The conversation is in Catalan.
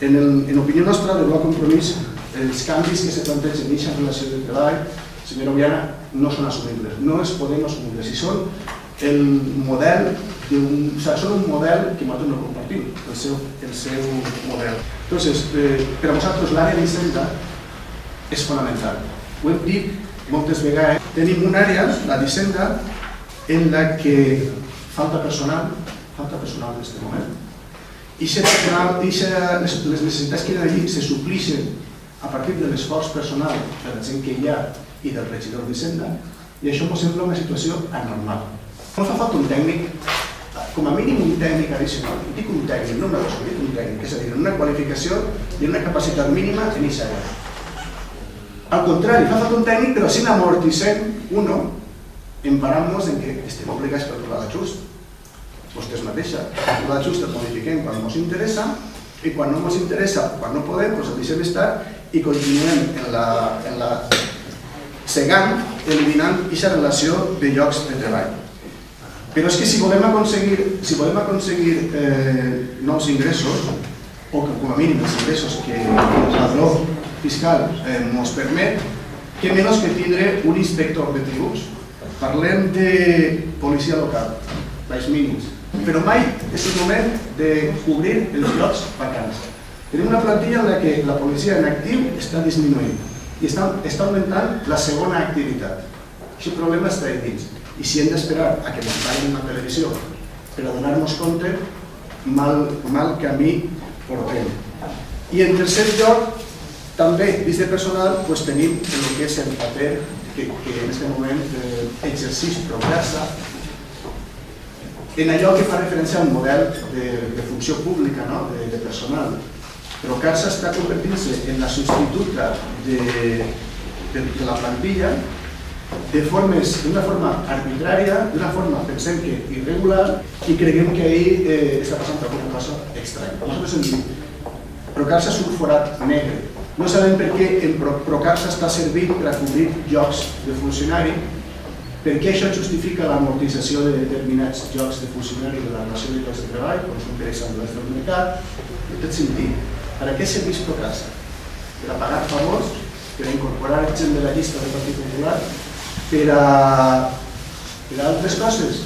En opinió nostra, de Bloc Compromís, els canvis que se plantegen en aquesta relació de treball, senyora Obiana, no són assumibles, no els podem assumir. Si són un model que nosaltres no compartim, el seu model. Entonces, per a nosaltres l'àrea d'Hisenda és fonamental. Ho hem dit moltes vegades. Tenim una àrea, la d'Hisenda, en la que falta personal en aquest moment. I les necessitats que hi ha allí se suplixen a partir de l'esforç personal de la gent que hi ha i del regidor d'Hisenda, i això ens sembla una situació anormal. No fa falta un tècnic, com a mínim un tècnic addicional. Dic un tècnic, no una persona, dic un tècnic, és a dir, una qualificació i una capacitat mínima en aquesta àrea. Al contrari, fa falta un tècnic, però si n'amortissem uno, emparant-nos en que estem obligats per trobar l'ajust. Vostès mateixa, l'ajust el modifiquem quan ens interessa i quan no ens interessa, quan no podem, el deixem estar i continuem segant, eliminant aquesta relació de llocs de treball. Però és que si volem aconseguir nous ingressos, o com a mínim els ingressos que el padró fiscal ens permet, què menys que tindre un inspector de tributs. Parlem de policia local, baix mínims, però mai és el moment de cobrir els llocs vacants. Tenim una plantilla en què la policia en actiu està disminuint i està augmentant la segona activitat. Aquest problema està dins. I si hem d'esperar a que ens paguin una televisió per a donar-nos compte, mal camí portem. I en tercer lloc, també, dins de personal, tenim el que és el paper que en aquest moment exerceix Procarsa en allò que fa referència al model de funció pública, de personal. Procarsa està convertint-se en la substituta de la plantilla d'una forma arbitrària, d'una forma, pensem que irregular, i creiem que ahir està passant alguna cosa estranya. Nosaltres hem dit, Procarsa és un forat negre. No sabem per què Procarsa està servint per a cobrir llocs de funcionari, per què això justifica l'amortització de determinats llocs de funcionari de la relació de llocs de treball, com són per exemple les del mercat, en tot sentit. Per a què serveix Procarsa? Per a pagar favors, per a incorporar gent de la llista del Partit Popular, per a altres coses.